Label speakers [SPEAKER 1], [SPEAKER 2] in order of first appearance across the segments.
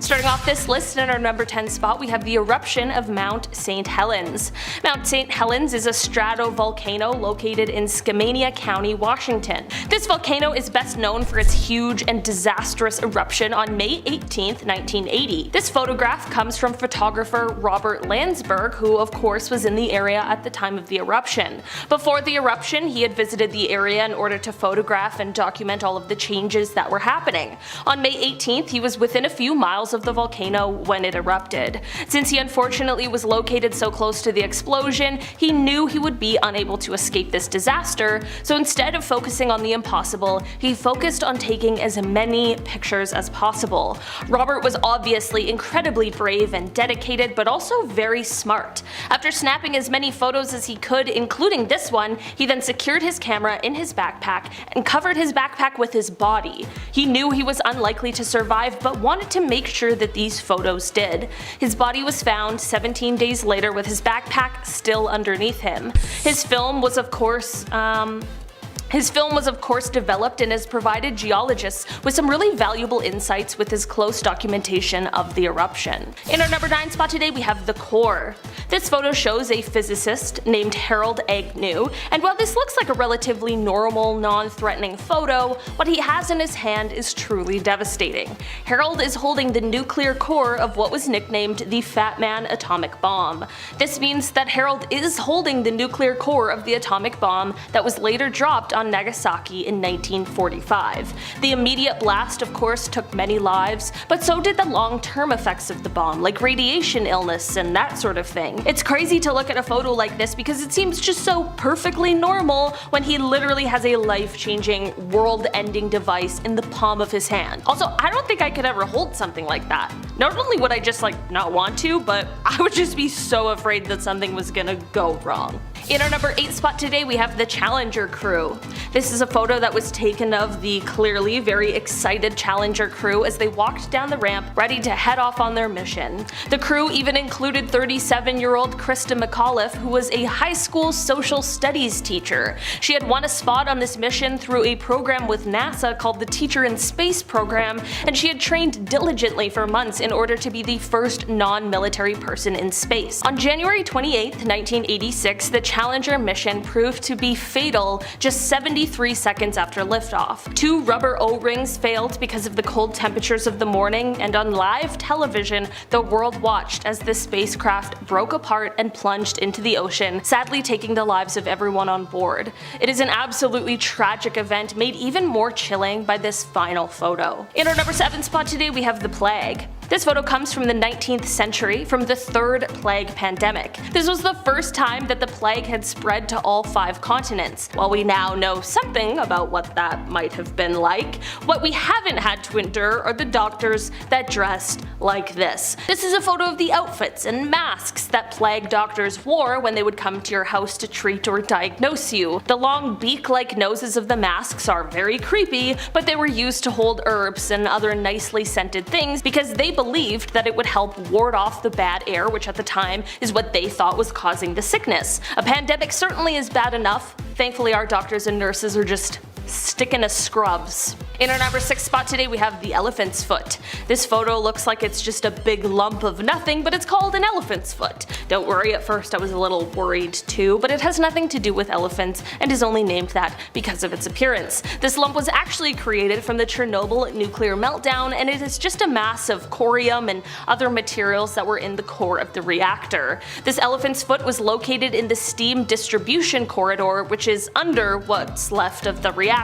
[SPEAKER 1] Starting off this list in our number 10 spot, we have the eruption of Mount St. Helens. Mount St. Helens is a stratovolcano located in Skamania County, Washington. This volcano is best known for its huge and disastrous eruption on May 18, 1980. This photograph comes from photographer Robert Landsberg, who of course was in the area at the time of the eruption. Before the eruption, he had visited the area in order to photograph and document all of the changes that were happening. On May 18th, he was within a few miles of the volcano when it erupted. Since he unfortunately was located so close to the explosion, he knew he would be unable to escape this disaster, so instead of focusing on the impossible, he focused on taking as many pictures as possible. Robert was obviously incredibly brave and dedicated, but also very smart. After snapping as many photos as he could, including this one, he then secured his camera in his backpack and covered his backpack with his body. He knew he was unlikely to survive, but wanted to make sure that these photos did. His body was found 17 days later with his backpack still underneath him. His film was of course developed and has provided geologists with some really valuable insights with his close documentation of the eruption. In our number 9 spot today, we have the core. This photo shows a physicist named Harold Agnew, and while this looks like a relatively normal, non-threatening photo, what he has in his hand is truly devastating. Harold is holding the nuclear core of what was nicknamed the Fat Man atomic bomb. This means that Harold is holding the nuclear core of the atomic bomb that was later dropped on Nagasaki in 1945. The immediate blast of course took many lives, but so did the long-term effects of the bomb, like radiation illness and that sort of thing. It's crazy to look at a photo like this because it seems just so perfectly normal when he literally has a life-changing, world-ending device in the palm of his hand. Also, I don't think I could ever hold something like that. Not only would I just not want to, but I would just be so afraid that something was gonna go wrong. In our number 8 spot today, we have the Challenger crew. This is a photo that was taken of the clearly very excited Challenger crew as they walked down the ramp ready to head off on their mission. The crew even included 37-year-old Krista McAuliffe, who was a high school social studies teacher. She had won a spot on this mission through a program with NASA called the Teacher in Space program, and she had trained diligently for months in order to be the first non-military person in space. On January 28, 1986, the Challenger mission proved to be fatal just 73 seconds after liftoff. 2 rubber O-rings failed because of the cold temperatures of the morning, and on live television, the world watched as the spacecraft broke apart and plunged into the ocean, sadly taking the lives of everyone on board. It is an absolutely tragic event made even more chilling by this final photo. In our number 7 spot today, we have the plague. This photo comes from the 19th century, from the third plague pandemic. This was the first time that the plague had spread to all 5 continents. While we now know something about what that might have been like, what we haven't had to endure are the doctors that dressed like this. This is a photo of the outfits and masks that plague doctors wore when they would come to your house to treat or diagnose you. The long beak-like noses of the masks are very creepy, but they were used to hold herbs and other nicely scented things because they believed that it would help ward off the bad air, which at the time is what they thought was causing the sickness. A pandemic certainly is bad enough. Thankfully, our doctors and nurses are just sticking to scrubs. In our number 6 spot today, we have the elephant's foot. This photo looks like it's just a big lump of nothing, but it's called an elephant's foot. Don't worry, at first I was a little worried too, but it has nothing to do with elephants and is only named that because of its appearance. This lump was actually created from the Chernobyl nuclear meltdown, and it is just a mass of corium and other materials that were in the core of the reactor. This elephant's foot was located in the steam distribution corridor, which is under what's left of the reactor.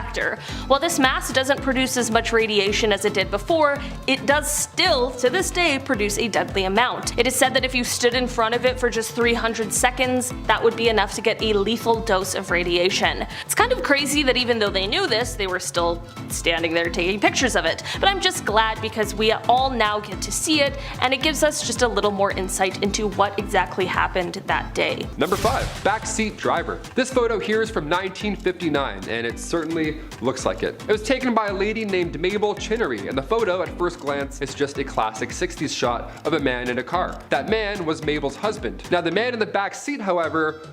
[SPEAKER 1] While this mass doesn't produce as much radiation as it did before, it does still, to this day, produce a deadly amount. It is said that if you stood in front of it for just 300 seconds, that would be enough to get a lethal dose of radiation. It's kind of crazy that even though they knew this, they were still standing there taking pictures of it. But I'm just glad because we all now get to see it, and it gives us just a little more insight into what exactly happened that day.
[SPEAKER 2] Number 5. Backseat driver. This photo here is from 1959, and it certainly looks like it. It was taken by a lady named Mabel Chinnery, and the photo at first glance is just a classic 60s shot of a man in a car. That man was Mabel's husband. Now the man in the back seat, however,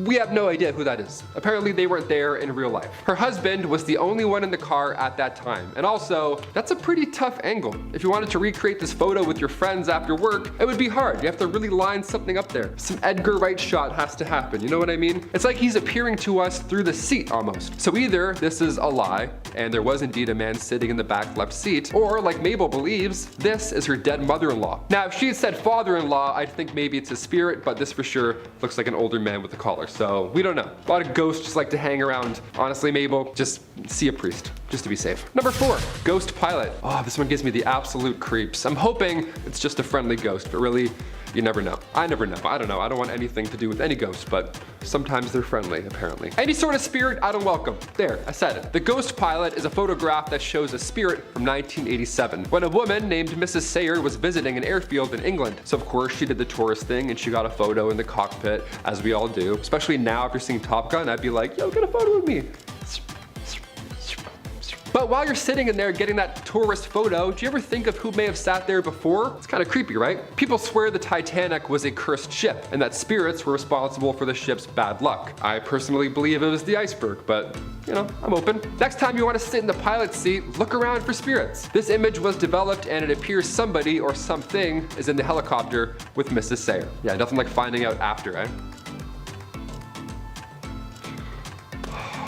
[SPEAKER 2] We have no idea who that is. Apparently they weren't there in real life. Her husband was the only one in the car at that time. And also, that's a pretty tough angle. If you wanted to recreate this photo with your friends after work, it would be hard. You have to really line something up there. Some Edgar Wright shot has to happen, you know what I mean? It's like he's appearing to us through the seat almost. So either this is a lie, and there was indeed a man sitting in the back left seat, or like Mabel believes, this is her dead mother-in-law. Now, if she had said father-in-law, I'd think maybe it's a spirit, but this for sure looks like an older man with a collar, so we don't know. A lot of ghosts just like to hang around. Honestly, Mabel, just see a priest, just to be safe. Number 4, ghost pilot. Oh, this one gives me the absolute creeps. I'm hoping it's just a friendly ghost, but really, you never know. I never know. I don't know. I don't want anything to do with any ghost, but sometimes they're friendly, apparently. Any sort of spirit, I don't welcome. There, I said it. The ghost pilot is a photograph that shows a spirit from 1987, when a woman named Mrs. Sayer was visiting an airfield in England. So of course she did the tourist thing and she got a photo in the cockpit, as we all do. Especially now, if you're seeing Top Gun, I'd be like, yo, get a photo with me. But while you're sitting in there getting that tourist photo, do you ever think of who may have sat there before? It's kind of creepy, right? People swear the Titanic was a cursed ship and that spirits were responsible for the ship's bad luck. I personally believe it was the iceberg, but you know, I'm open. Next time you want to sit in the pilot's seat, look around for spirits. This image was developed and it appears somebody or something is in the helicopter with Mrs. Sayer. Yeah, nothing like finding out after, eh?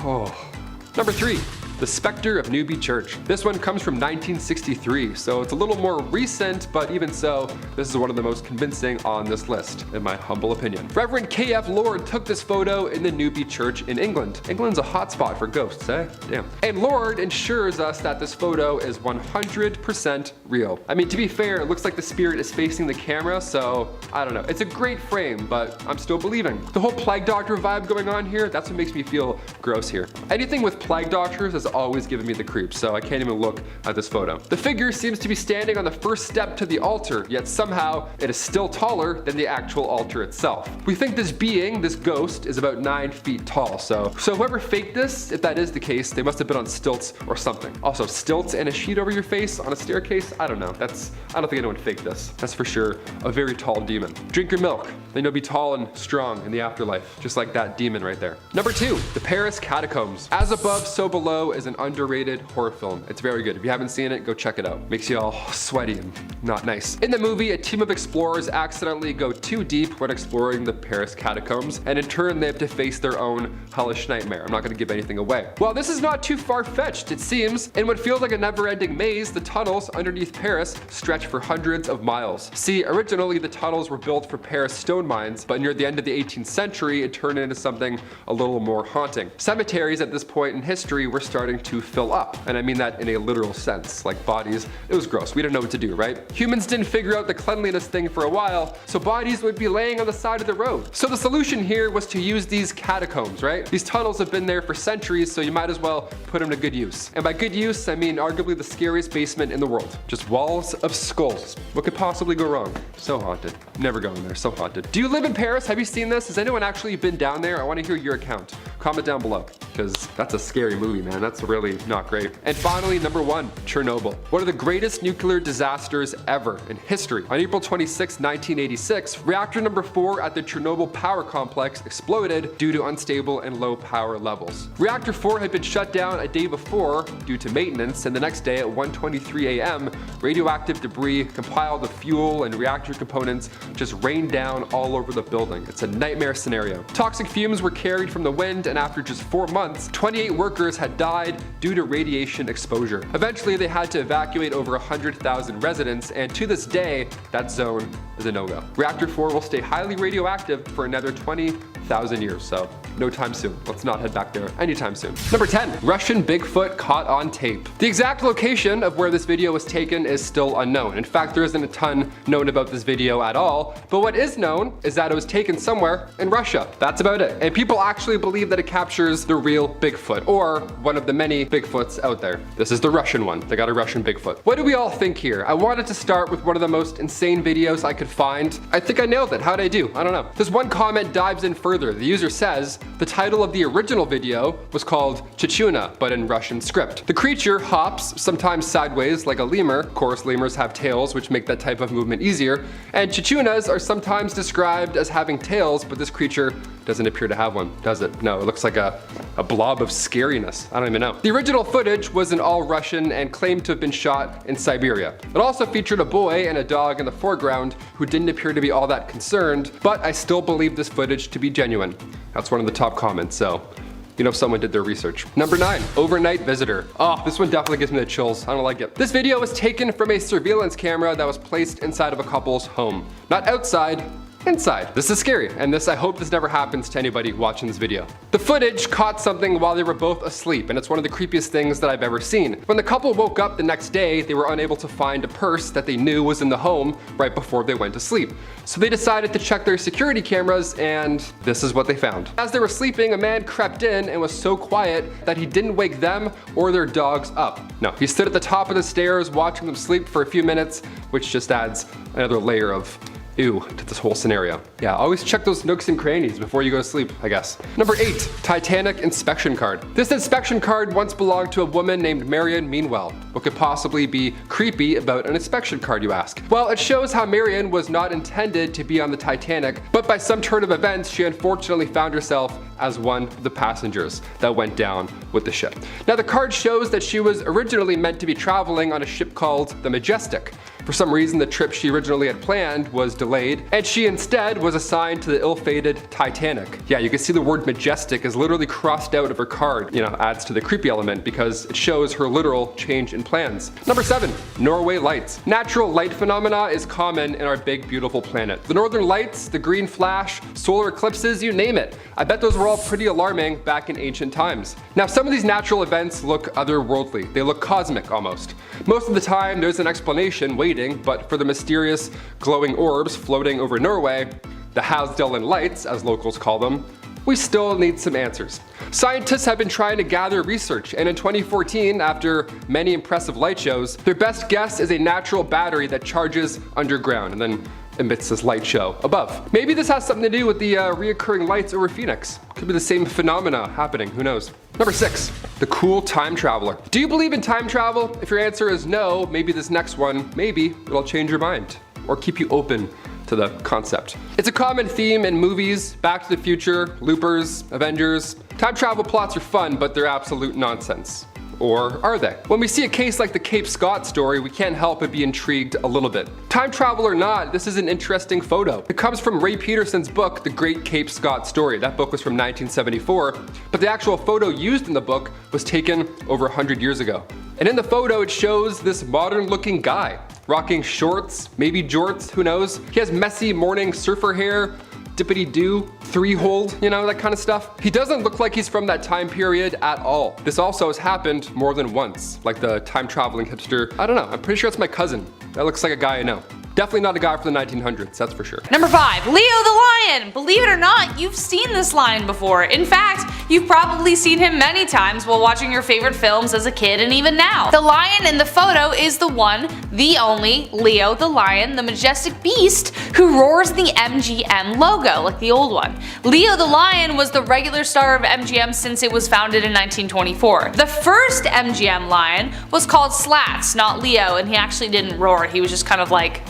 [SPEAKER 2] Oh. Number 3. The Spectre of Newby Church. This one comes from 1963, so it's a little more recent, but even so, this is one of the most convincing on this list, in my humble opinion. Reverend K.F. Lord took this photo in the Newby Church in England. England's a hotspot for ghosts, eh? Damn. And Lord ensures us that this photo is 100% real. I mean, to be fair, it looks like the spirit is facing the camera, so I don't know. It's a great frame, but I'm still believing. The whole Plague Doctor vibe going on here, that's what makes me feel gross here. Anything with Plague Doctors is always given me the creeps, so I can't even look at this photo. The figure seems to be standing on the first step to the altar, yet somehow it is still taller than the actual altar itself. We think this being, this ghost, is about 9 feet tall, so whoever faked this, if that is the case, they must have been on stilts or something. Also, stilts and a sheet over your face on a staircase? I don't know. I don't think anyone faked this. That's for sure a very tall demon. Drink your milk, then you'll be tall and strong in the afterlife, just like that demon right there. Number 2, the Paris Catacombs. As above, so below is an underrated horror film. It's very good. If you haven't seen it, go check it out. Makes you all sweaty and not nice. In the movie, a team of explorers accidentally go too deep when exploring the Paris Catacombs, and in turn they have to face their own hellish nightmare. I'm not going to give anything away. Well, this is not too far-fetched, it seems. In what feels like a never-ending maze, the tunnels underneath Paris stretch for hundreds of miles. See, originally the tunnels were built for Paris stone mines, but near the end of the 18th century, it turned into something a little more haunting. Cemeteries at this point in history were starting to fill up, and I mean that in a literal sense, like bodies. It was gross. We didn't know what to do, right? Humans didn't figure out the cleanliness thing for a while, so bodies would be laying on the side of the road. So the solution here was to use these catacombs, right? These tunnels have been there for centuries, so you might as well put them to good use. And by good use, I mean arguably the scariest basement in the world. Just walls of skulls. What could possibly go wrong? So haunted. Never go in there, so haunted. Do you live in Paris? Have you seen this? Has anyone actually been down there? I want to hear your account. Comment down below, because that's a scary movie, man. That's really not great. And finally, number 1, Chernobyl. One of the greatest nuclear disasters ever in history. On April 26, 1986, reactor number 4 at the Chernobyl power complex exploded due to unstable and low power levels. Reactor 4 had been shut down a day before due to maintenance, and the next day at 1:23 a.m., radioactive debris compiled of fuel and reactor components just rained down all over the building. It's a nightmare scenario. Toxic fumes were carried from the wind, and after just 4 months, 28 workers had died due to radiation exposure. Eventually, they had to evacuate over 100,000 residents, and to this day, that zone is a no-go. Reactor 4 will stay highly radioactive for another 20,000 years, so no time soon. Let's not head back there anytime soon. Number 10, Russian Bigfoot caught on tape. The exact location of where this video was taken is still unknown. In fact, there isn't a ton known about this video at all, but what is known is that it was taken somewhere in Russia. That's about it. And people actually believe that it that captures the real Bigfoot, or one of the many Bigfoots out there. This is the Russian one. They got a Russian Bigfoot. What do we all think here? I wanted to start with one of the most insane videos I could find. I think I nailed it. How'd I do? I don't know. This one comment dives in further. The user says, the title of the original video was called Chichuna, but in Russian script. The creature hops, sometimes sideways like a lemur. Of course, lemurs have tails, which make that type of movement easier. And chichunas are sometimes described as having tails, but this creature doesn't appear to have one, does it? No, it looks like a blob of scariness. I don't even know. The original footage was in all Russian and claimed to have been shot in Siberia. It also featured a boy and a dog in the foreground who didn't appear to be all that concerned, but I still believe this footage to be genuine. That's one of the top comments, so you know someone did their research. Number 9, overnight visitor. Oh, this one definitely gives me the chills. I don't like it. This video was taken from a surveillance camera that was placed inside of a couple's home. Not outside, inside. This is scary, and I hope this never happens to anybody watching this video. The footage caught something while they were both asleep, and it's one of the creepiest things that I've ever seen. When the couple woke up the next day, they were unable to find a purse that they knew was in the home right before they went to sleep. So they decided to check their security cameras, and this is what they found. As they were sleeping, a man crept in and was so quiet that he didn't wake them or their dogs up. No, he stood at the top of the stairs watching them sleep for a few minutes, which just adds another layer of ew to this whole scenario. Yeah, always check those nooks and crannies before you go to sleep, I guess. Number 8, Titanic inspection card. This inspection card once belonged to a woman named Marion Meanwell. What could possibly be creepy about an inspection card, you ask? Well, it shows how Marion was not intended to be on the Titanic, but by some turn of events, she unfortunately found herself as one of the passengers that went down with the ship. Now, the card shows that she was originally meant to be traveling on a ship called the Majestic. For some reason, the trip she originally had planned was delayed, and she instead was assigned to the ill-fated Titanic. Yeah, you can see the word majestic is literally crossed out of her card. You know, adds to the creepy element because it shows her literal change in plans. Number 7, Norway lights. Natural light phenomena is common in our big, beautiful planet. The northern lights, the green flash, solar eclipses, you name it. I bet those were all pretty alarming back in ancient times. Now, some of these natural events look otherworldly. They look cosmic almost. Most of the time, there's an explanation waiting, but for the mysterious glowing orbs floating over Norway, the Halsdalen lights, as locals call them, we still need some answers. Scientists have been trying to gather research, and in 2014, after many impressive light shows, their best guess is a natural battery that charges underground and then emits this light show above. Maybe this has something to do with the reoccurring lights over Phoenix. Could be the same phenomena happening, who knows? Number 6, the cool time traveler. Do you believe in time travel? If your answer is no, maybe this next one, maybe it'll change your mind or keep you open to the concept. It's a common theme in movies, Back to the Future, Loopers, Avengers. Time travel plots are fun, but they're absolute nonsense. Or are they? When we see a case like the Cape Scott story, we can't help but be intrigued a little bit. Time travel or not, this is an interesting photo. It comes from Ray Peterson's book, The Great Cape Scott Story. That book was from 1974, but the actual photo used in the book was taken over 100 years ago. And in the photo, it shows this modern-looking guy, rocking shorts, maybe jorts, who knows? He has messy morning surfer hair, dippity-doo, three-hold, you know, that kind of stuff. He doesn't look like he's from that time period at all. This also has happened more than once, like the time-traveling hipster. I don't know, I'm pretty sure it's my cousin. That looks like a guy I know. Definitely not a guy from the 1900s, that's for sure.
[SPEAKER 3] Number 5, Leo the Lion. Believe it or not, you've seen this lion before. In fact, you've probably seen him many times while watching your favorite films as a kid and even now. The lion in the photo is the one, the only, Leo the Lion, the majestic beast who roars the MGM logo, like the old one. Leo the Lion was the regular star of MGM since it was founded in 1924. The first MGM lion was called Slats, not Leo, and he actually didn't roar, he was just kind of like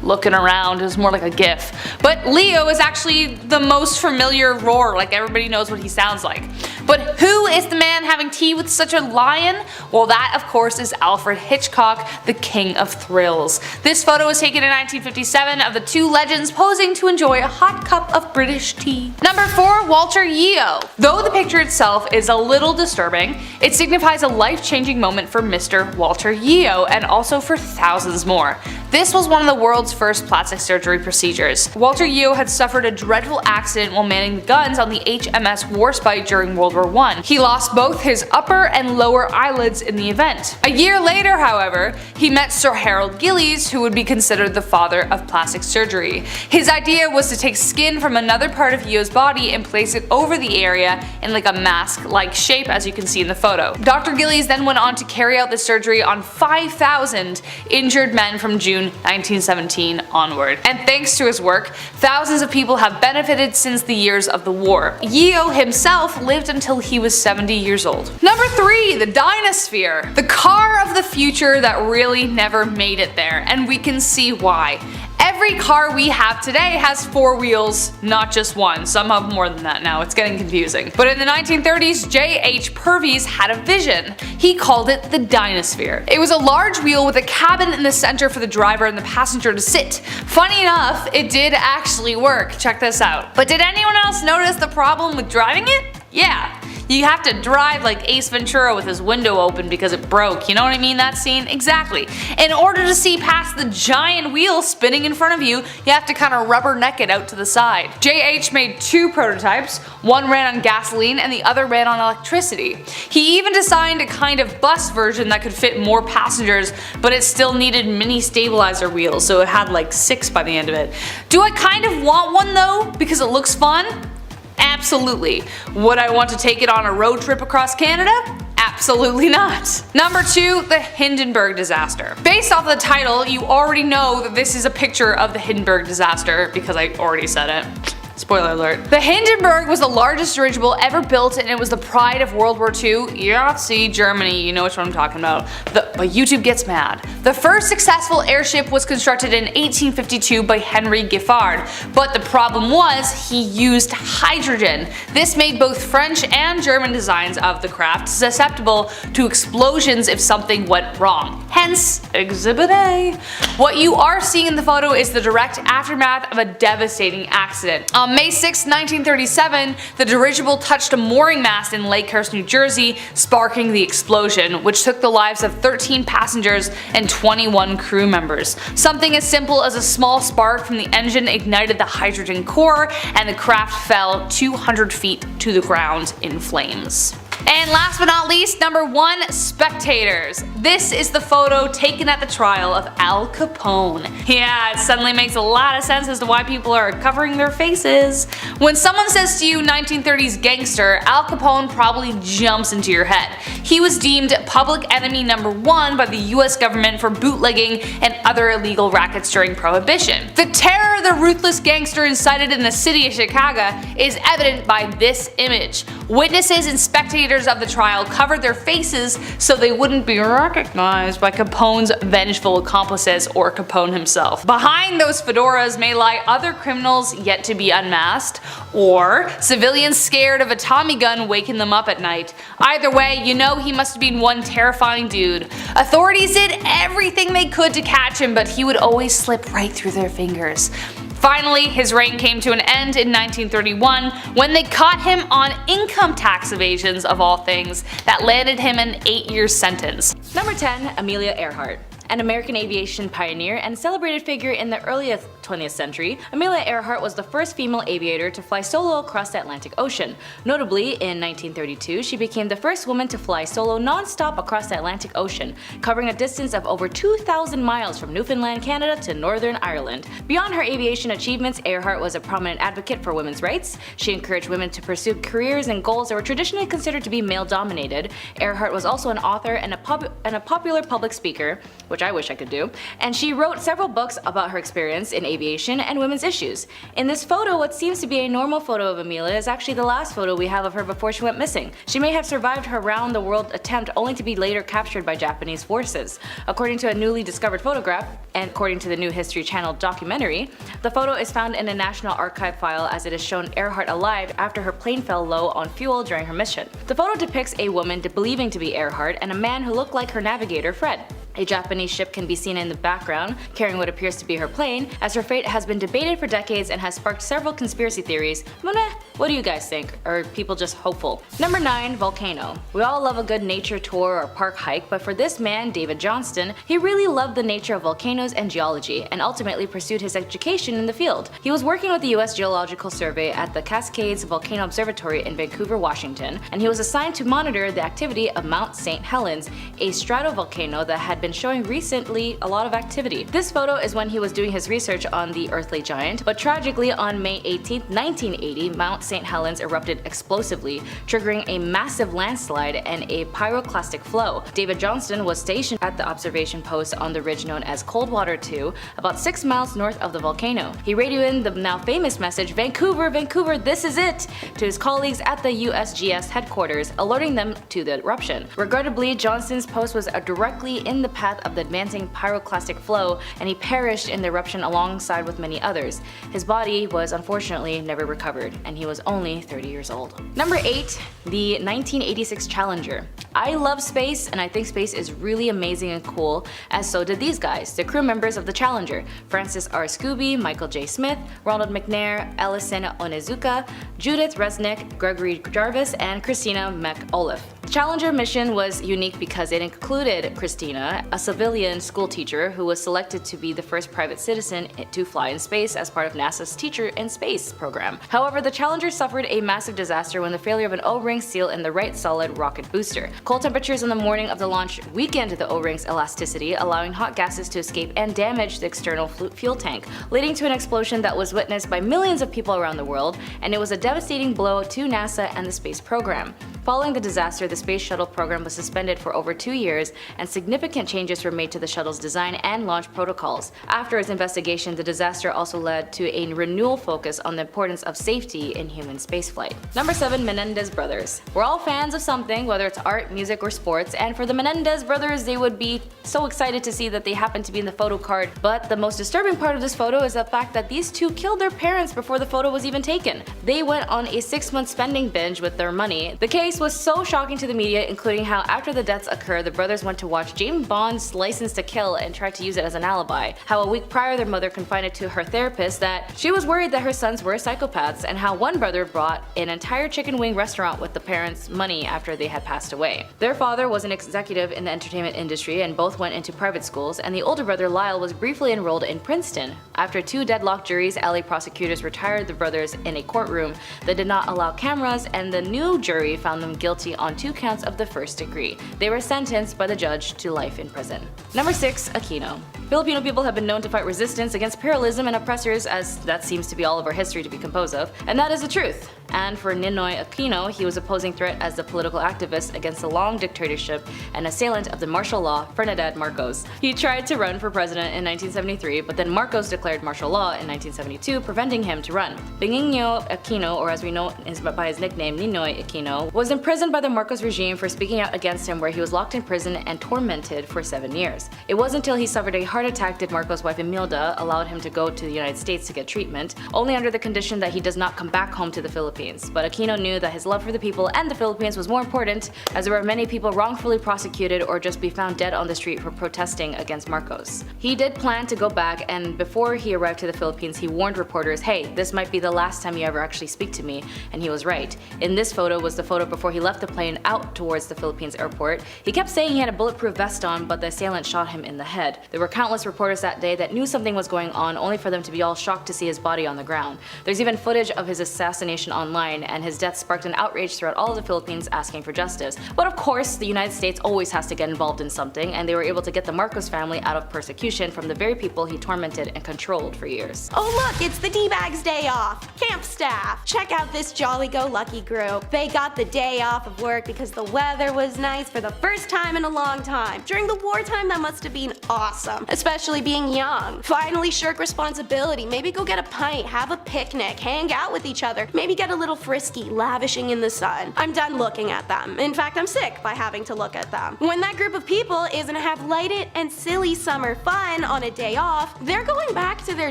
[SPEAKER 3] looking around. It was more like a gif. But Leo is actually the most familiar roar, like everybody knows what he sounds like. But who is the man having tea with such a lion? Well, that of course is Alfred Hitchcock, the king of thrills. This photo was taken in 1957 of the two legends posing to enjoy a hot cup of British tea. Number 4, Walter Yeo. Though the picture itself is a little disturbing, it signifies a life-changing moment for Mr. Walter Yeo and also for thousands more. This was one of the world's first plastic surgery procedures. Walter Yeo had suffered a dreadful accident while manning the guns on the HMS Warspite during World World War I. He lost both his upper and lower eyelids in the event. A year later, however, he met Sir Harold Gillies, who would be considered the father of plastic surgery. His idea was to take skin from another part of Yo's body and place it over the area in like a mask-like shape, as you can see in the photo. Dr. Gillies then went on to carry out the surgery on 5,000 injured men from June 1917 onward. And thanks to his work, thousands of people have benefited since the years of the war. Yo himself lived until he was 70 years old. Number 3, the Dinosphere. The car of the future that really never made it there, and we can see why. Every car we have today has 4 wheels, not just one. Some have more than that now, it's getting confusing. But in the 1930s, J.H. Purvis had a vision. He called it the Dinosphere. It was a large wheel with a cabin in the center for the driver and the passenger to sit. Funny enough, it did actually work. Check this out. But did anyone else notice the problem with driving it? Yeah. You have to drive like Ace Ventura with his window open because it broke, you know what I mean, that scene? Exactly. In order to see past the giant wheel spinning in front of you, you have to kind of rubberneck it out to the side. JH made 2 prototypes, one ran on gasoline and the other ran on electricity. He even designed a kind of bus version that could fit more passengers, but it still needed mini stabilizer wheels, so it had like 6 by the end of it. Do I kind of want one though, because it looks fun? Absolutely. Would I want to take it on a road trip across Canada? Absolutely not. Number 2, the Hindenburg disaster. Based off the title, you already know that this is a picture of the Hindenburg disaster because I already said it. Spoiler alert. The Hindenburg was the largest dirigible ever built and it was the pride of World War II. Yahtzee, Germany, you know which one I'm talking about. But YouTube gets mad. The first successful airship was constructed in 1852 by Henry Giffard, but the problem was he used hydrogen. This made both French and German designs of the craft susceptible to explosions if something went wrong. Hence, Exhibit A. What you are seeing in the photo is the direct aftermath of a devastating accident. On May 6, 1937, the dirigible touched a mooring mast in Lakehurst, New Jersey, sparking the explosion, which took the lives of 13 passengers and 21 crew members. Something as simple as a small spark from the engine ignited the hydrogen core, and the craft fell 200 feet to the ground in flames. And last but not least, number 1, spectators. This is the photo taken at the trial of Al Capone. Yeah, it suddenly makes a lot of sense as to why people are covering their faces. When someone says to you 1930s gangster, Al Capone probably jumps into your head. He was deemed public enemy number 1 by the US government for bootlegging and other illegal rackets during Prohibition. The terror the ruthless gangster incited in the city of Chicago is evident by this image. Witnesses and spectators of the trial covered their faces so they wouldn't be recognized by Capone's vengeful accomplices or Capone himself. Behind those fedoras may lie other criminals yet to be unmasked, or civilians scared of a Tommy gun waking them up at night. Either way, you know he must have been one terrifying dude. Authorities did everything they could to catch him, but he would always slip right through their fingers. Finally, his reign came to an end in 1931 when they caught him on income tax evasions of all things that landed him an 8-year sentence.
[SPEAKER 1] Number 10, Amelia Earhart. An American aviation pioneer and celebrated figure in the early 20th century, Amelia Earhart was the first female aviator to fly solo across the Atlantic Ocean. Notably, in 1932, she became the first woman to fly solo non-stop across the Atlantic Ocean, covering a distance of over 2,000 miles from Newfoundland, Canada to Northern Ireland. Beyond her aviation achievements, Earhart was a prominent advocate for women's rights. She encouraged women to pursue careers and goals that were traditionally considered to be male-dominated. Earhart was also an author and a popular public speaker, which I wish I could do, and she wrote several books about her experience in aviation and women's issues. In this photo, what seems to be a normal photo of Amelia is actually the last photo we have of her before she went missing. She may have survived her round-the-world attempt only to be later captured by Japanese forces. According to a newly discovered photograph, and according to the new History Channel documentary, the photo is found in a National Archive file as it is shown Earhart alive after her plane fell low on fuel during her mission. The photo depicts a woman believing to be Earhart and a man who looked like her navigator, Fred.
[SPEAKER 3] A Japanese ship can be seen in the background, carrying what appears to be her plane, as her fate has been debated for decades and has sparked several conspiracy theories. But what do you guys think? Or are people just hopeful? Number 9. Volcano. We all love a good nature tour or park hike, but for this man, David Johnston, he really loved the nature of volcanoes and geology, and ultimately pursued his education in the field. He was working with the U.S. Geological Survey at the Cascades Volcano Observatory in Vancouver, Washington, and he was assigned to monitor the activity of Mount St. Helens, a stratovolcano that had been showing recently a lot of activity. This photo is when he was doing his research on the earthly giant, but tragically on May 18, 1980, Mount St. Helens erupted explosively, triggering a massive landslide and a pyroclastic flow. David Johnston was stationed at the observation post on the ridge known as Coldwater 2, about 6 miles north of the volcano. He radioed in the now famous message, "Vancouver, Vancouver, this is it!" to his colleagues at the USGS headquarters, alerting them to the eruption. Regrettably, Johnston's post was directly in the path of the advancing pyroclastic flow, and he perished in the eruption alongside with many others. His body was unfortunately never recovered, and he was only 30 years old. Number 8. The 1986 Challenger. I love space, and I think space is really amazing and cool, as so did these guys, the crew members of the Challenger: Francis R. Scooby, Michael J. Smith, Ronald McNair, Ellison Onizuka, Judith Resnick, Gregory Jarvis, and Christina McAuliffe. The Challenger mission was unique because it included Christina, a civilian schoolteacher who was selected to be the first private citizen to fly in space as part of NASA's Teacher in Space program. However, the Challenger suffered a massive disaster when the failure of an O-ring seal in the right solid rocket booster. Cold temperatures on the morning of the launch weakened the O-ring's elasticity, allowing hot gases to escape and damage the external fuel tank, leading to an explosion that was witnessed by millions of people around the world, and it was a devastating blow to NASA and the space program. Following the disaster, the Space Shuttle program was suspended for over 2 years, and significant changes were made to the shuttle's design and launch protocols. After its investigation, the disaster also led to a renewal focus on the importance of safety in human spaceflight. Number 7. Menendez Brothers. We're all fans of something, whether it's art, music, or sports, and for the Menendez brothers, they would be so excited to see that they happen to be in the photo card. But the most disturbing part of this photo is the fact that these two killed their parents before the photo was even taken. They went on a 6-month spending binge with their money. The case was so shocking to the media, including how after the deaths occurred, the brothers went to watch James Bond's License to Kill and tried to use it as an alibi. How a week prior their mother confided to her therapist that she was worried that her sons were psychopaths, and how one brother bought an entire chicken wing restaurant with the parents' money after they had passed away. Their father was an executive in the entertainment industry, and both went into private schools, and the older brother Lyle was briefly enrolled in Princeton. After 2 deadlocked juries, LA prosecutors retired the brothers in a courtroom that did not allow cameras, and the new jury found them guilty on 2 counts of the first degree. They were sentenced by the judge to life in prison. Number 6. Aquino. Filipino people have been known to fight resistance against imperialism and oppressors, as that seems to be all of our history to be composed of, and that is the truth. And for Ninoy Aquino, he was opposing threat as the political activist against the long dictatorship and assailant of the martial law, Ferdinand Marcos. He tried to run for president in 1973, but then Marcos declared martial law in 1972, preventing him to run. Benigno Aquino, or as we know by his nickname Ninoy Aquino, was imprisoned by the Marcos regime for speaking out against him, where he was locked in prison and tormented for 7 years. It wasn't until he suffered a heart attack did Marcos' wife Imelda allowed him to go to the United States to get treatment, only under the condition that he does not come back home to the Philippines. But Aquino knew that his love for the people and the Philippines was more important, as there were many people wrongfully prosecuted or just be found dead on the street for protesting against Marcos. He did plan to go back, and before he arrived to the Philippines, he warned reporters, "Hey, this might be the last time you ever actually speak to me," and he was right. In this photo was the photo before he left the plane out towards the Philippines airport. He kept saying he had a bulletproof vest on, but the assailant shot him in the head. There were countless reporters that day that knew something was going on, only for them to be all shocked to see his body on the ground. There's even footage of his assassination online, and his death sparked an outrage throughout all of the Philippines asking for justice. But of course, the United States always has to get involved in something, and they were able to get the Marcos family out of persecution from the very people he tormented and controlled for years.
[SPEAKER 4] Oh look, it's the D-Bags Day Off! Camp staff! Check out this jolly-go-lucky group. They got the day off of work because the weather was nice for the first time in a long time. During the wartime, that must have been awesome, especially being young. Finally shirk responsibility, maybe go get a pint, have a picnic, hang out with each other, maybe get a a little frisky, lavishing in the sun. I'm done looking at them. In fact, I'm sick by having to look at them. When that group of people is gonna have lighted and silly summer fun on a day off, they're going back to their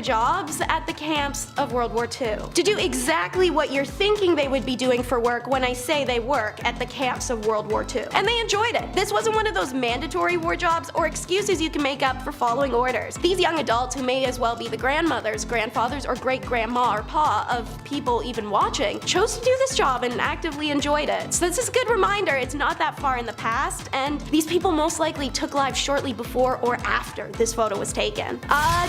[SPEAKER 4] jobs at the camps of World War II to do exactly what you're thinking they would be doing for work when I say they work at the camps of World War II. And they enjoyed it. This wasn't one of those mandatory war jobs or excuses you can make up for following orders. These young adults, who may as well be the grandmothers, grandfathers, or great-grandma or pa of people even watching, chose to do this job and actively enjoyed it. So this is a good reminder it's not that far in the past, and these people most likely took lives shortly before or after this photo was taken.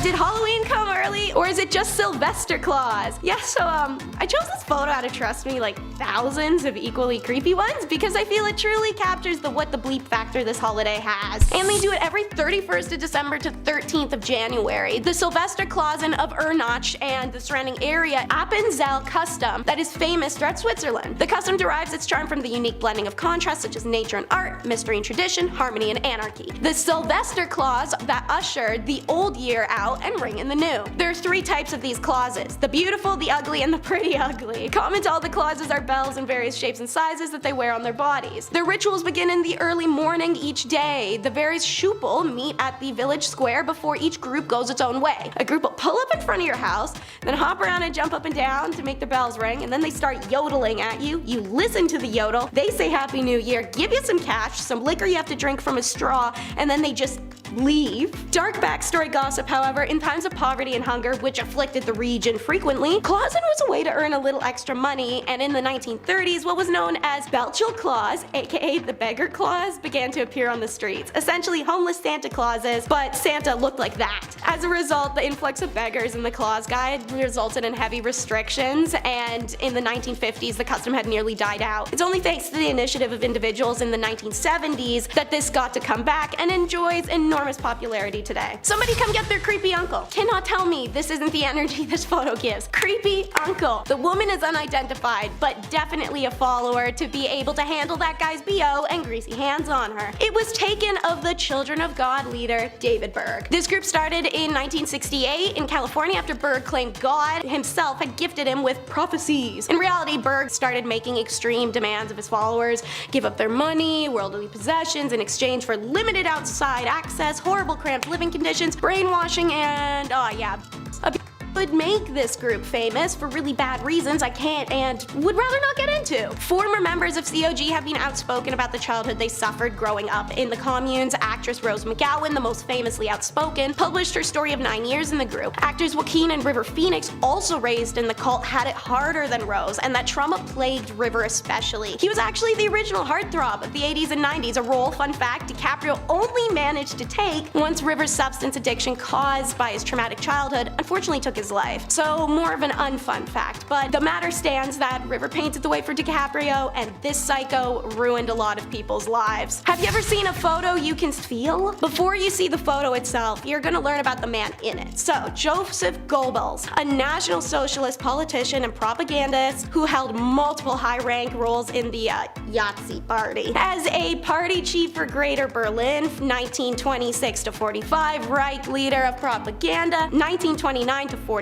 [SPEAKER 4] Did Halloween come early, or is it just Sylvester Claus? Yeah, so I chose this photo out of, trust me, like thousands of equally creepy ones because I feel it truly captures the what the bleep factor this holiday has. And they do it every 31st of December to 13th of January. The Sylvester Clausen of Ernach and the surrounding area Appenzell custom that is famous throughout Switzerland. The custom derives its charm from the unique blending of contrasts such as nature and art, mystery and tradition, harmony and anarchy. The Sylvester Claus that ushered the old year out and ring in the new. There are three types of these clauses: the beautiful, the ugly, and the pretty ugly. Common to all the clauses are bells in various shapes and sizes that they wear on their bodies. Their rituals begin in the early morning each day. The various schuppel meet at the village square before each group goes its own way. A group will pull up in front of your house, then hop around and jump up and down to make the bells ring, and then they start yodeling at you. You listen to the yodel, they say Happy New Year, give you some cash, some liquor you have to drink from a straw, and then they just leave. Dark backstory gossip, however, in times of poverty and hunger, which afflicted the region frequently, Clausen was a way to earn a little extra money, and in the 1930s, what was known as Belchel Claus, aka the Beggar Claus, began to appear on the streets. Essentially homeless Santa Clauses, but Santa looked like that. As a result, the influx of beggars in the Claus Guide resulted in heavy restrictions, and in the 1950s, the custom had nearly died out. It's only thanks to the initiative of individuals in the 1970s that this got to come back and enjoys enormous popularity today. Somebody come get their creepy uncle. Cannot tell me this isn't the energy this photo gives. Creepy uncle. The woman is unidentified, but definitely a follower to be able to handle that guy's BO and greasy hands on her. It was taken of the Children of God leader, David Berg. This group started in 1968 in California after Berg claimed God himself had gifted him with prophecies. In reality, Berg started making extreme demands of his followers, give up their money, worldly possessions in exchange for limited outside access, horrible cramped living conditions, brainwashing, and would make this group famous for really bad reasons I can't and would rather not get into. Former members of COG have been outspoken about the childhood they suffered growing up in the communes. Actress Rose McGowan, the most famously outspoken, published her story of 9 years in the group. Actors Joaquin and River Phoenix, also raised in the cult, had it harder than Rose, and that trauma plagued River especially. He was actually the original heartthrob of the 80s and 90s, a role, fun fact, DiCaprio only managed to take once River's substance addiction caused by his traumatic childhood unfortunately took his life. So more of an unfun fact, but the matter stands that River painted the way for DiCaprio, and this psycho ruined a lot of people's lives. Have you ever seen a photo you can feel? Before you see the photo itself, you're gonna learn about the man in it. So, Joseph Goebbels, a National Socialist politician and propagandist who held multiple high-rank roles in the Yahtzee party. As a party chief for Greater Berlin, 1926 to 45, Reich leader of propaganda, 1929 to 45,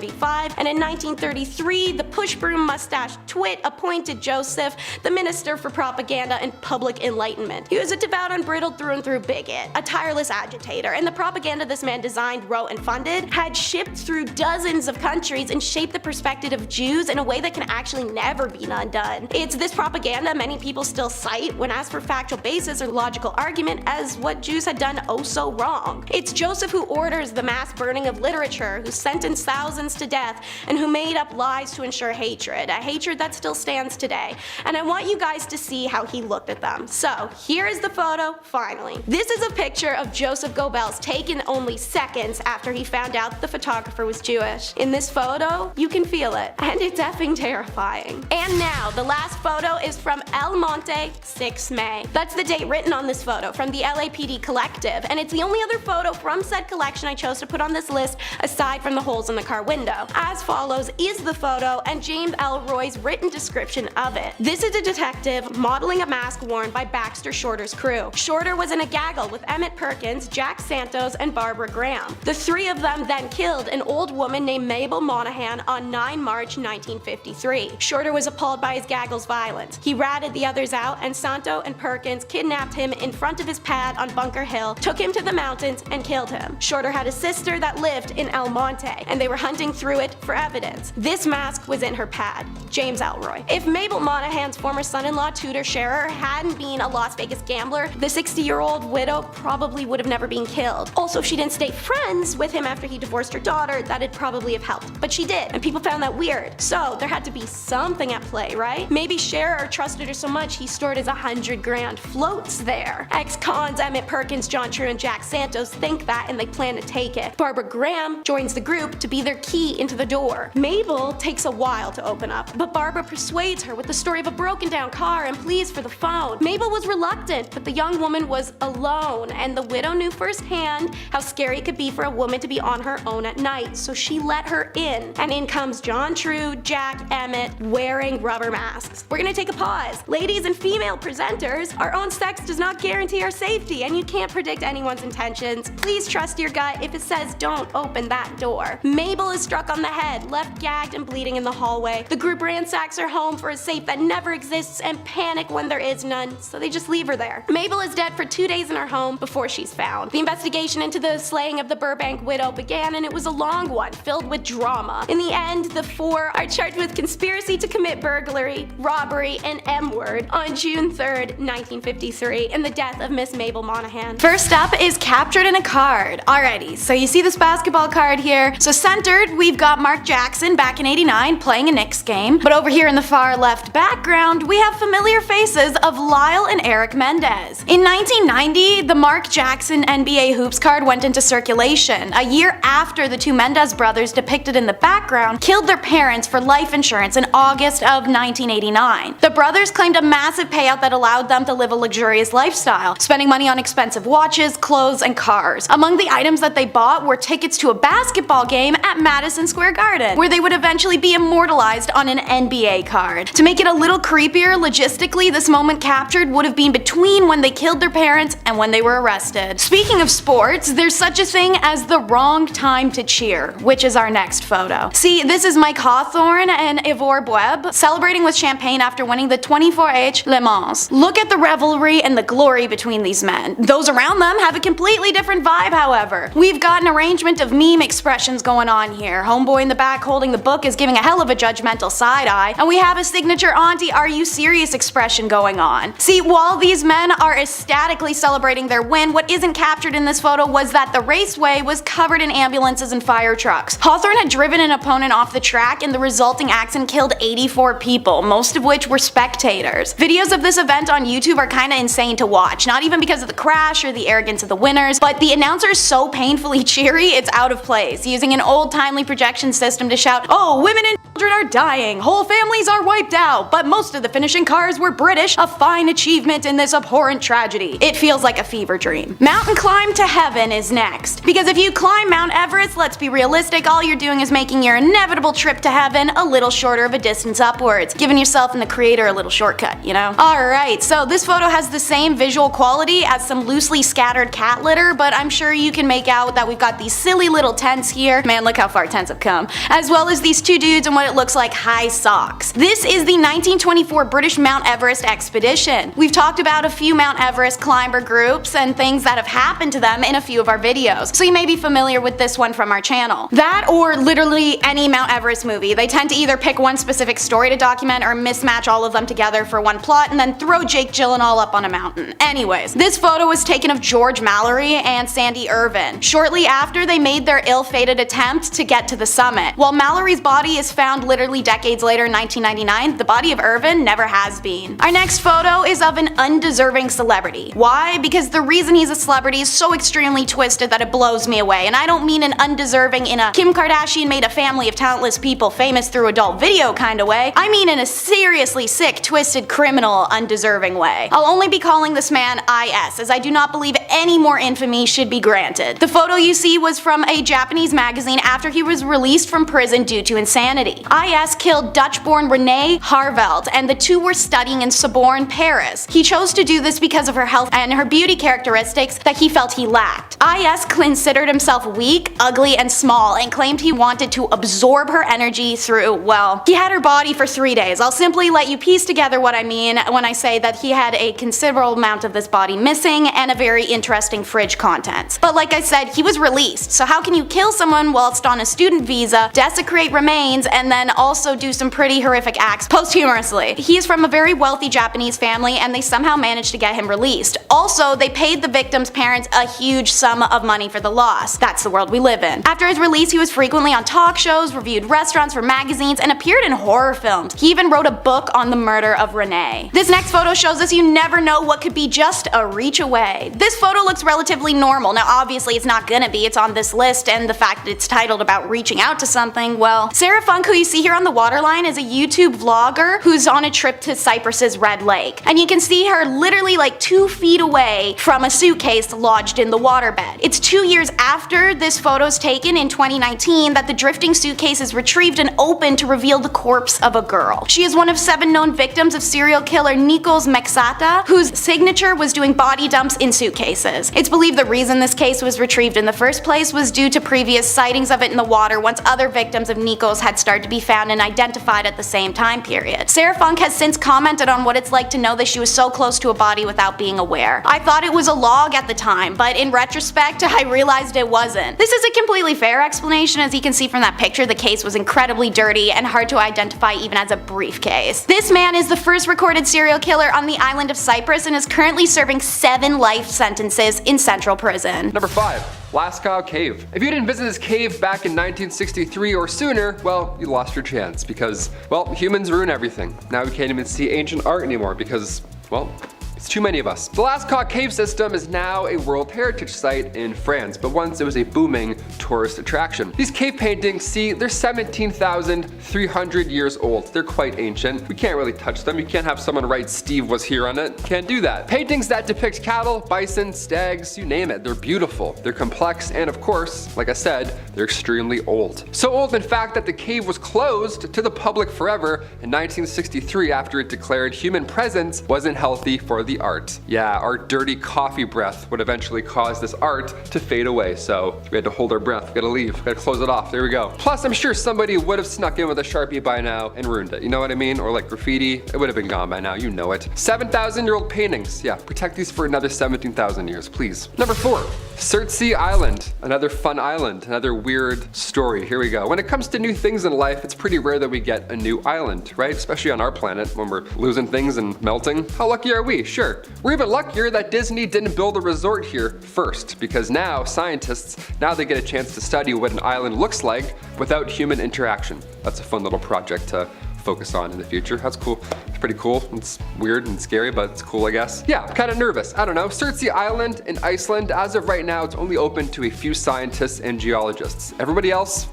[SPEAKER 4] and in 1933, the push-broom mustache twit appointed Joseph the Minister for Propaganda and Public Enlightenment. He was a devout, unbridled through and through bigot, a tireless agitator, and the propaganda this man designed, wrote, and funded had shipped through dozens of countries and shaped the perspective of Jews in a way that can actually never be undone. It's this propaganda many people still cite when asked for factual basis or logical argument as what Jews had done oh so wrong. It's Joseph who orders the mass burning of literature, who sentenced thousands to death, and who made up lies to ensure hatred, a hatred that still stands today. And I want you guys to see how he looked at them. So here is the photo, finally. This is a picture of Joseph Goebbels taken only seconds after he found out the photographer was Jewish. In this photo, you can feel it, and it's effing terrifying. And now, the last photo is from El Monte, 6 May. That's the date written on this photo from the LAPD Collective, and it's the only other photo from said collection I chose to put on this list aside from the holes in the car window. window. As follows is the photo and James Elroy's written description of it. This is a detective modeling a mask worn by Baxter Shorter's crew. Shorter was in a gaggle with Emmett Perkins, Jack Santos, and Barbara Graham. The three of them then killed an old woman named Mabel Monahan on 9 March 1953. Shorter was appalled by his gaggle's violence. He ratted the others out, and Santo and Perkins kidnapped him in front of his pad on Bunker Hill, took him to the mountains, and killed him. Shorter had a sister that lived in El Monte, and they were hunting through it for evidence. This mask was in her pad. James Elroy. If Mabel Monahan's former son-in-law Tudor Scherer hadn't been a Las Vegas gambler, the 60-year-old widow probably would have never been killed. Also, if she didn't stay friends with him after he divorced her daughter, that'd probably have helped. But she did, and people found that weird. So there had to be something at play, right? Maybe Scherer trusted her so much he stored his 100 grand floats there. Ex-cons Emmett Perkins, John True, and Jack Santos think that, and they plan to take it. Barbara Graham joins the group to be their key into the door. Mabel takes a while to open up, but Barbara persuades her with the story of a broken down car and pleas for the phone. Mabel was reluctant, but the young woman was alone, and the widow knew firsthand how scary it could be for a woman to be on her own at night, so she let her in. And in comes John True, Jack, Emmett, wearing rubber masks. We're gonna take a pause. Ladies and female presenters, our own sex does not guarantee our safety, and you can't predict anyone's intentions. Please trust your gut if it says don't open that door. Mabel is struck on the head, left gagged and bleeding in the hallway. The group ransacks her home for a safe that never exists and panic when there is none, so they just leave her there. Mabel is dead for 2 days in her home before she's found. The investigation into the slaying of the Burbank widow began, and it was a long one, filled with drama. In the end, the four are charged with conspiracy to commit burglary, robbery, and M-word on June 3rd, 1953, in the death of Miss Mabel Monahan. First up is captured in a card. Alrighty, so you see this basketball card here. So centered, we've got Mark Jackson back in '89 playing a Knicks game, but over here in the far left background, we have familiar faces of Lyle and Eric Mendez. In 1990, the Mark Jackson NBA Hoops card went into circulation, a year after the two Mendez brothers depicted in the background killed their parents for life insurance in August of 1989. The brothers claimed a massive payout that allowed them to live a luxurious lifestyle, spending money on expensive watches, clothes, and cars. Among the items that they bought were tickets to a basketball game at Madison Square Garden, where they would eventually be immortalized on an NBA card. To make it a little creepier, logistically, this moment captured would have been between when they killed their parents and when they were arrested. Speaking of sports, there's such a thing as the wrong time to cheer, which is our next photo. See, this is Mike Hawthorne and Ivor Bueb celebrating with champagne after winning the 24H Le Mans. Look at the revelry and the glory between these men. Those around them have a completely different vibe, however. We've got an arrangement of meme expressions going on here. Homeboy in the back holding the book is giving a hell of a judgmental side eye, and we have a signature auntie are you serious expression going on. See, while these men are ecstatically celebrating their win, what isn't captured in this photo was that the raceway was covered in ambulances and fire trucks. Hawthorne had driven an opponent off the track, and the resulting accident killed 84 people, most of which were spectators. Videos of this event on YouTube are kinda insane to watch, not even because of the crash or the arrogance of the winners, but the announcer is so painfully cheery it's out of place, using an old-timely projection system to shout, "Oh, women and children are dying, whole families are wiped out, but most of the finishing cars were British, a fine achievement in this abhorrent tragedy." It feels like a fever dream. Mountain climb to heaven is next. Because if you climb Mount Everest, let's be realistic, all you're doing is making your inevitable trip to heaven a little shorter of a distance upwards, giving yourself and the creator a little shortcut, you know? Alright, so this photo has the same visual quality as some loosely scattered cat litter, but I'm sure you can make out that we've got these silly little tents here. Man, look how far tents have come. As well as these two dudes in what it looks like high socks. This is the 1924 British Mount Everest expedition. We've talked about a few Mount Everest climber groups and things that have happened to them in a few of our videos, so you may be familiar with this one from our channel. That or literally any Mount Everest movie. They tend to either pick one specific story to document or mismatch all of them together for one plot and then throw Jake Gyllenhaal up on a mountain. Anyways, this photo was taken of George Mallory and Sandy Irvin shortly after they made their ill-fated attempt to get to the summit. While Mallory's body is found found literally decades later in 1999, the body of Irvin never has been. Our next photo is of an undeserving celebrity. Why? Because the reason he's a celebrity is so extremely twisted that it blows me away, and I don't mean an undeserving in a Kim Kardashian made a family of talentless people famous through adult video kind of way. I mean in a seriously sick, twisted, criminal, undeserving way. I'll only be calling this man IS, as I do not believe any more infamy should be granted. The photo you see was from a Japanese magazine after he was released from prison due to insanity. IS killed Dutch-born Renee Harveld, and the two were studying in Sorbonne, Paris. He chose to do this because of her health and her beauty characteristics that he felt he lacked. IS considered himself weak, ugly, and small, and claimed he wanted to absorb her energy through, well, he had her body for 3 days. I'll simply let you piece together what I mean when I say that he had a considerable amount of this body missing and a very interesting fridge contents. But like I said, he was released, so how can you kill someone whilst on a student visa, desecrate remains, and then also do some pretty horrific acts posthumously? He is from a very wealthy Japanese family, and they somehow managed to get him released. Also, they paid the victim's parents a huge sum of money for the loss. That's the world we live in. After his release, he was frequently on talk shows, reviewed restaurants for magazines, and appeared in horror films. He even wrote a book on the murder of Renee. This next photo shows us you never know what could be just a reach away. This photo looks relatively normal. Now obviously it's not gonna be, it's on this list, and the fact that it's titled about reaching out to something, well, Sarah Funk, who you see here on the waterline, is a YouTube vlogger who's on a trip to Cyprus's Red Lake. And you can see her literally like 2 feet away from a suitcase lodged in the waterbed. It's 2 years after this photo's taken in 2019 that the drifting suitcase is retrieved and opened to reveal the corpse of a girl. She is one of 7 known victims of serial killer Nikos Mexata, whose signature was doing body dumps in suitcases. It's believed the reason this case was retrieved in the first place was due to previous sightings of it in the water once other victims of Nikos had started to be found and identified at the same time period. Sarah Funk has since commented on what it's like to know that she was so close to a body without being aware. I thought it was a log at the time, but in retrospect, I realized it wasn't. This is a completely fair explanation. As you can see from that picture, the case was incredibly dirty and hard to identify even as a briefcase. This man is the first recorded serial killer on the island of Cyprus and is currently serving 7 life sentences in central prison.
[SPEAKER 2] Number 5. Lascaux Cave. If you didn't visit this cave back in 1963 or sooner, well, you lost your chance because, well, humans ruin everything. Now we can't even see ancient art anymore because, well, it's too many of us. The Lascaux cave system is now a World Heritage Site in France, but once it was a booming tourist attraction. These cave paintings, see, they're 17,300 years old. They're quite ancient. We can't really touch them. You can't have someone write Steve was here on it. Can't do that. Paintings that depict cattle, bison, stags, you name it. They're beautiful. They're complex, and of course, like I said, they're extremely old. So old, in fact, that the cave was closed to the public forever in 1963 after it declared human presence wasn't healthy for the art. Yeah, our dirty coffee breath would eventually cause this art to fade away, so we had to hold our breath, we gotta leave, we gotta close it off, there we go. Plus, I'm sure somebody would have snuck in with a Sharpie by now and ruined it, you know what I mean? Or like graffiti, it would have been gone by now, you know it. 7,000-year-old paintings, yeah, protect these for another 17,000 years, please. Number 4, Surtsey Island, another fun island, another weird story, here we go. When it comes to new things in life, it's pretty rare that we get a new island, right? Especially on our planet, when we're losing things and melting. How lucky are we? Sure. We're even luckier that Disney didn't build a resort here first, because now scientists, they get a chance to study what an island looks like without human interaction. That's a fun little project to focus on in the future. That's cool. It's pretty cool. It's weird and scary, but it's cool, I guess. Yeah, I'm kind of nervous. I don't know. Surtsey Island in Iceland, as of right now, it's only open to a few scientists and geologists. Everybody else,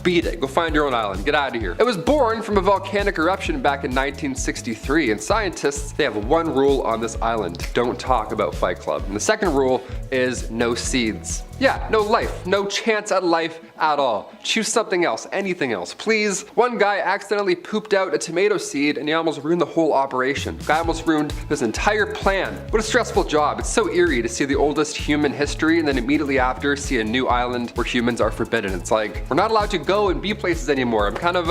[SPEAKER 2] beat it. Go find your own island. Get out of here. It was born from a volcanic eruption back in 1963, and scientists, they have one rule on this island. Don't talk about Fight Club. And the second rule is no seeds. Yeah, no life, no chance at life at all. Choose something else, anything else, please. One guy accidentally pooped out a tomato seed and he almost ruined the whole operation. Guy almost ruined this entire plan. What a stressful job. It's so eerie to see the oldest human history and then immediately after see a new island where humans are forbidden. It's like, we're not allowed to go and be places anymore. I'm kind of,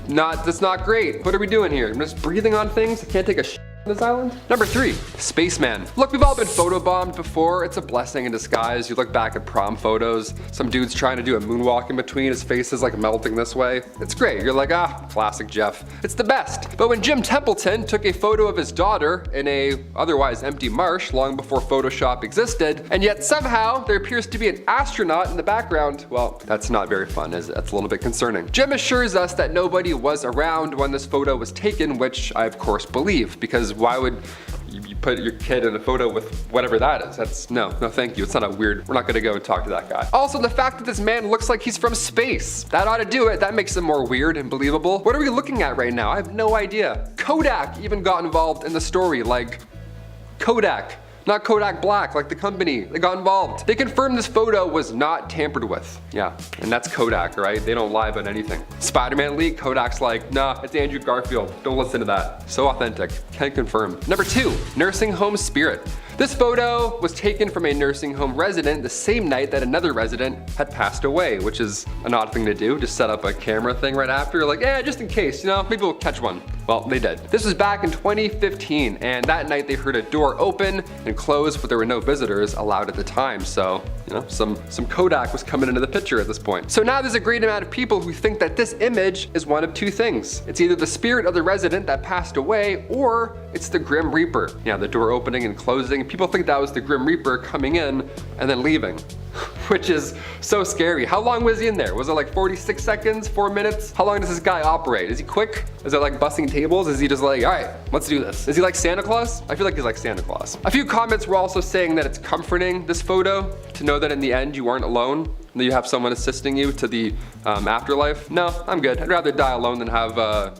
[SPEAKER 2] that's not great. What are we doing here? I'm just breathing on things? I can't take a this island? Number 3, spaceman. Look, we've all been photobombed before. It's a blessing in disguise. You look back at prom photos, some dude's trying to do a moonwalk in between, his face is like melting this way. It's great. You're like, ah, classic Jeff. It's the best. But when Jim Templeton took a photo of his daughter in a otherwise empty marsh long before Photoshop existed, and yet somehow there appears to be an astronaut in the background, well, that's not very fun, is it? That's a little bit concerning. Jim assures us that nobody was around when this photo was taken, which I of course believe, because why would you put your kid in a photo with whatever that is? That's no thank you. It's not a weird, we're not gonna go and talk to that guy. Also, the fact that this man looks like he's from space, that ought to do it. That makes him more weird and believable. What are we looking at right now? I have no idea. Kodak even got involved in the story, like Kodak. Not Kodak Black, like the company. They got involved. They confirmed this photo was not tampered with. Yeah, and that's Kodak, right? They don't lie about anything. Spider-Man leak, Kodak's like, nah, it's Andrew Garfield. Don't listen to that. So authentic. Can confirm. Number 2, nursing home spirit. This photo was taken from a nursing home resident the same night that another resident had passed away, which is an odd thing to do. Just set up a camera thing right after, like, just in case, maybe we'll catch one. Well, they did. This was back in 2015, and that night they heard a door open and close, but there were no visitors allowed at the time. So, some Kodak was coming into the picture at this point. So now there's a great amount of people who think that this image is one of two things. It's either the spirit of the resident that passed away, or it's the Grim Reaper. Yeah, the door opening and closing. People think that was the Grim Reaper coming in and then leaving, which is so scary. How long was he in there? Was it like 46 seconds, 4 minutes? How long does this guy operate? Is he quick? Is it like busting tables? Is he just like, all right, let's do this? Is he like Santa Claus? I feel like he's like Santa Claus. A few comments were also saying that it's comforting, this photo, to know that in the end you aren't alone, and that you have someone assisting you to the afterlife. No, I'm good. I'd rather die alone than have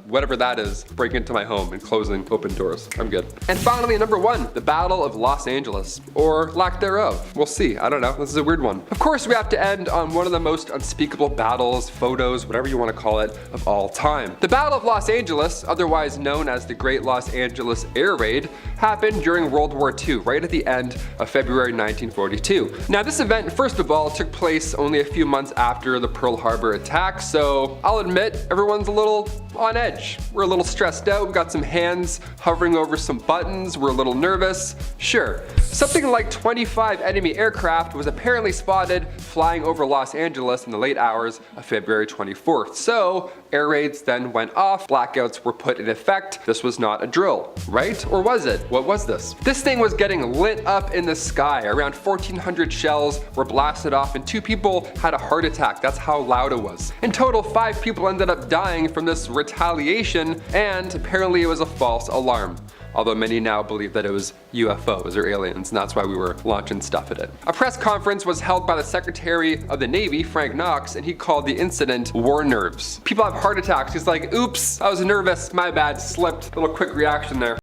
[SPEAKER 2] whatever that is break into my home and closing open doors. I'm good. And finally, number 1, the Battle of Los Angeles, or lack thereof. We'll see. I don't know. This is a weird one. Of course, we have to end on one of the most unspeakable battles, photos, whatever you want to call it, of all time. The Battle of Los Angeles, otherwise known as the Great Los Angeles Air Raid, happened during World War II, right at the end of February 1942. Now, this event, first of all, took place only a few months after the Pearl Harbor attack, so I'll admit everyone's a little on edge. We're a little stressed out, we've got some hands hovering over some buttons, we're a little nervous. Sure, something like 25 enemy aircraft was apparently spotted flying over Los Angeles in the late hours of February 24th. So air raids then went off, blackouts were put in effect. This was not a drill, right? Or was it? What was this? This thing was getting lit up in the sky. Around 1,400 shells were blasted off and 2 people had a heart attack. That's how loud it was. In total, 5 people ended up dying from this retaliation, and apparently it was a false alarm. Although many now believe that it was UFOs or aliens, and that's why we were launching stuff at it. A press conference was held by the Secretary of the Navy, Frank Knox, and he called the incident war nerves. People have heart attacks. He's like, oops, I was nervous, my bad, slipped. Little quick reaction there.